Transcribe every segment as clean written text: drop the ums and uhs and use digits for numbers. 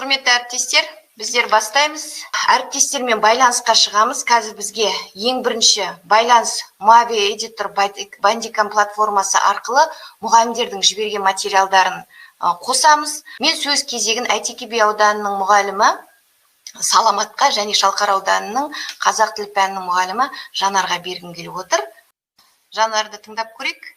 Құрметті әріптестер, біздер бастаймыз. Әріптестермен байланысқа шығамыз. Қазір бізге ең бірінші байланыс Mobi Editor Bandicam платформасы арқылы мұғалімдердің жіберген материалдарын қосамыз. Мен сөз кезегін Әйтеке би ауданының мұғалімі Саламатқа және Шалқар ауданының қазақ тілі пәнінің мұғалімі Жанарға бергім келіп отыр. Жанарды тыңдап көрейік.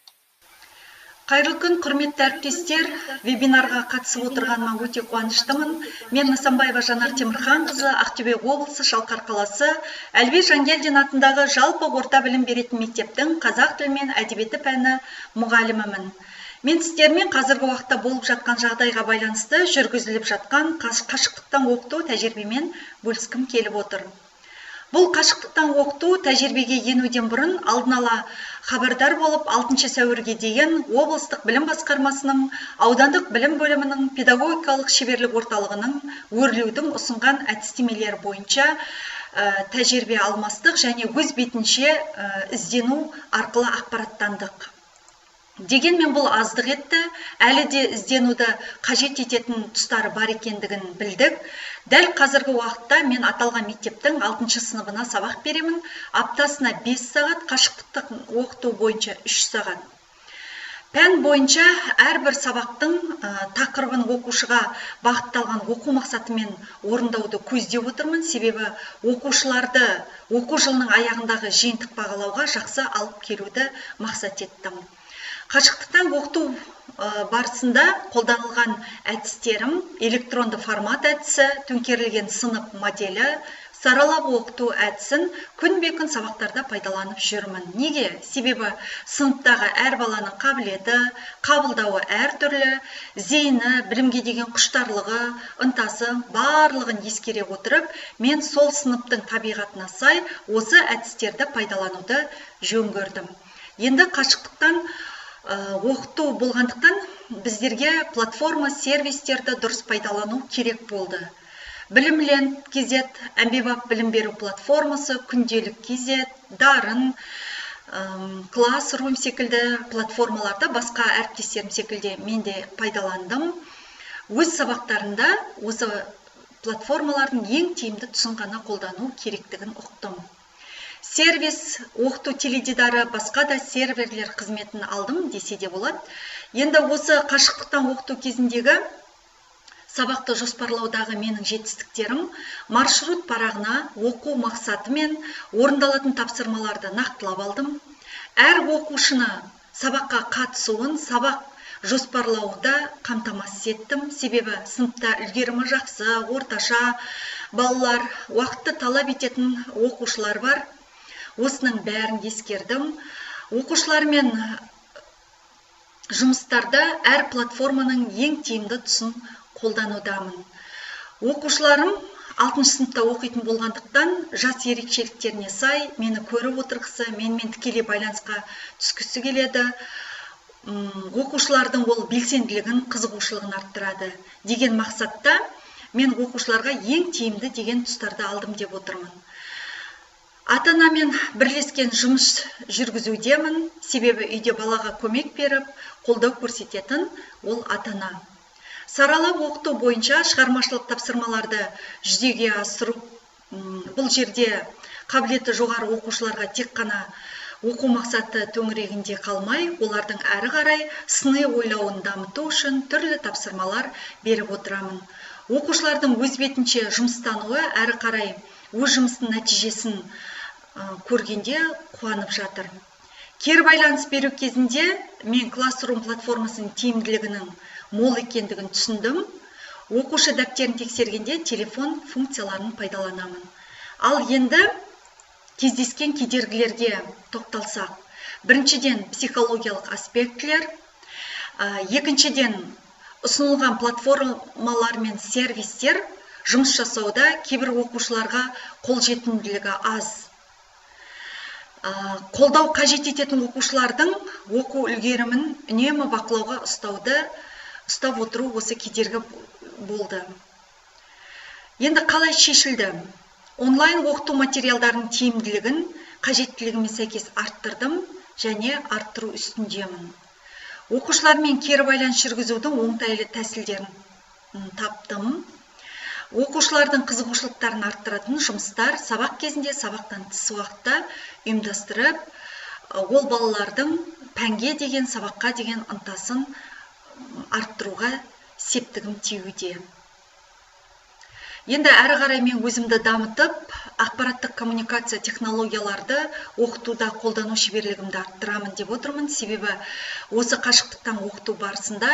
Қайырлы күн, құрметті әріптестер, вебинарға қатысып отырғаныма өте қуаныштымын. Мен Нысанбаева Жанар Темірханқызы, Ақтөбе облысы, Шалқар қаласы, Әліби Жангелдин атындағы жалпы орта білім беретін мектептің қазақ тілі мен әдебиеті пәні мұғалімімін. Мен сіздермен қазіргі уақытта болып жатқан жағдайға байланысты жүргізіліп жатқан қашықтықтан оқыту тәжірибемен бөліскім келіп отыр. Бұл қашықтықтан оқыту тәжірибеге енуден бұрын алдын ала хабардар болып 6 сәуірге дейін облыстық білім басқармасының аудандық білім бөлімінің педагогикалық шеберлік орталығының өрлеудің ұсынған әдістемелері бойынша тәжірибе алмастық және өз бетінше іздену арқылы ақпараттандық. Дегенмен бұл аздық етті, әлі де ізденуді қажет ететін тұстары бар екендігін білдік. Дәл қазіргі уақытта мен аталған мектептің 6 сыныбына сабақ беремін. Аптасына 5 сағат, қашықтықтан оқыту бойынша 3 сағат. Пән бойынша әрбір сабақтың тақырыбын оқушыға бағытталған оқу мақсатымен орындауды көздеп отырмын. Себебі оқушыларды оқу жылының аяғындағы жиынтық бағалауға жақсы алып келуді мақсат еттім. Қашықтықтан оқыту барысында қолданылған әдістерім электронды формат әдісі, төңкерілген сынып моделі, саралап оқыту әдісін күнбе-күн сабақтарда пайдаланып жүрмін. Неге? Себебі сыныптағы әр баланың қабілеті, қабылдауы әртүрлі, зейіні, білімге деген құштарлығы, ынтасы барлығын ескере отырып, мен сол сыныптың табиғатына сай осы әдістерді пайдалануды жөн көрдім. Енді қашықтықтан оқыту болғандықтан біздерге платформа сервистерді дұрыс пайдалану керек болды. Білімленд KZ, әмбебап білім беру платформасы, күнделік KZ, Дарын, Classroom секілді платформаларда басқа әріптестерім секілді мен де пайдаландым. Өз сабақтарында осы платформалардың ең тиімді тұсын ғана қолдану керектігін ұқтым. Сервис, оқыту теледидары, басқа да серверлер қызметін алдым десе де болады. Енді осы қашықтықтан оқыту кезіндегі сабақты жоспарлаудағы менің жетістіктерім маршрут парағына оқу мақсаты мен орындалатын тапсырмаларды нақтылап алдым. Әр оқушыны сабаққа қатысуын, сабақ жоспарлауда қамтамасыз еттім. Себебі сыныпта үлгерімі жақсы, орташа балалар, уақытты талап ететін оқушылар бар. Осының бәрін ескердім. Оқушылармен жұмыстарда әр платформаның ең тиімді тұсын қолданудамын. Оқушыларым 6 сыныпта оқитын болғандықтан жас ерекшеліктеріне сай мені көріп отырғысы, менімен тікелей байланысқа түскісі келеді. Оқушылардың ол белсенділігін, қызығушылығын арттырады деген мақсатта мен оқушыларға ең тиімді деген тұстарды алдым деп отырмын. Ата-анамен бірлескен жұмыс жүргізудемін, себебі үйде балаға көмек беріп, қолдау көрсететін ол ата-ана. Саралап оқыту бойынша шығармашылық тапсырмаларды жүзеге асыру, бұл жерде қабілеті жоғары оқушыларға тек қана оқу мақсаты төңірегінде қалмай, олардың әрі қарай сыни ойлауын дамыту үшін түрлі тапсырмалар беріп отырамын. Оқушылардың өз бетінше жұмыстануы әрі қарай өз жұмыстың нәтижесін көргенде қуанып жатыр. Кері байланыс беру кезінде мен Classroom платформасының тиімділігінің мол екендігін түсіндім. Оқушы дәптерін тексергенде телефон функцияларын пайдаланамын. Ал енді кездескен кедергілерге тоқталсақ. Біріншіден психологиялық аспектілер, екіншіден ұсынылған платформалар мен сервистер жұмыс жасауда кейбір оқушыларға қолжетімділігі аз. Қолдау қажет ететін оқушылардың оқу үлгерімін үнемі бақылауға ұстап отыру осы кедергі болды. Енді қалай шешілді? Онлайн оқыту материалдарының тиімділігін қажеттілігіме сәйкес арттырдым және арттыру үстіндемін. Оқушылармен кері байланыс жүргізудің оңтайлы тәсілдерін таптым. оқушылардың қызығушылықтарын арттыратын жұмыстар сабақ кезінде, сабақтан тыс уақытта ұйымдастырып, ол балалардың пәнге деген, сабаққа деген ынтасын арттыруға септігім тиюде. Енді әрі қарай мен өзімді дамытып, ақпараттық коммуникация технологияларды оқытуда қолдану шеберлігімді арттырамын деп отырмын. Себебі осы қашықтықтан оқыту барысында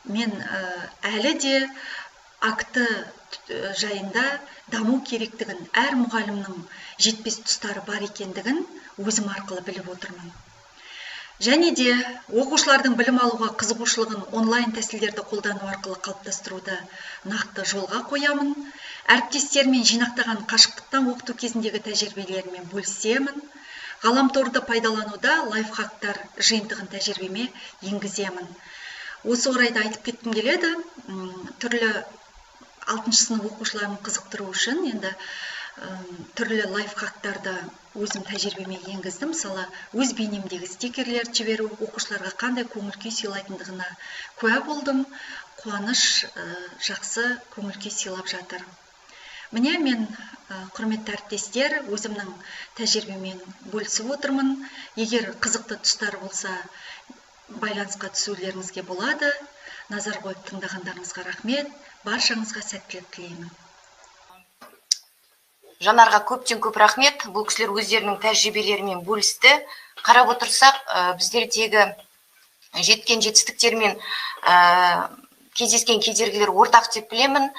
мен әлі де акты жайында даму керектігін, әр мұғалімнің жетпес тұстары бар екендігін өзім арқылы біліп отырмын. Және де оқушылардың білім алуға қызығушылығын онлайн тәсілдерді қолдану арқылы қалыптастыруды нақты жолға қоямын. Әріптестермен жинақтаған қашықтықтан оқыту кезіндегі тәжірибелерімен бөлісемін. Ғаламторды пайдалануда лайфхактар жиынтығын тәжірибеме енгіземін. Осы орайда айтып кеткім келеді, түрлі 6 сынып оқушыларын қызықтыру үшін енді түрлі лайфхактарды өзім тәжірибеме енгіздім. Мысалы, өз бейнемдегі стикерлер жіберу оқушыларға қандай көңіл күй сыйлайтындығына куә болдым. Қуаныш жақсы көңіл күй сыйлап жатыр. Міне мен, құрметті әріптестер, өзімнің тәжірибемен бөлісіп отырмын. Егер қызықты тұстар болса, байланысқа түсулеріңізге болады. Назар қойып тыңдағандарыңызға рахмет. Баршаңызға сәттілік тілеймін. Жанарға көптен көп рахмет. Бұл кісілер өздерінің тәжірибелерімен бөлісті. Қарап отырсақ, біздердегі жеткен жетістіктер мен кездескен кедергілер ортақ деп білемін.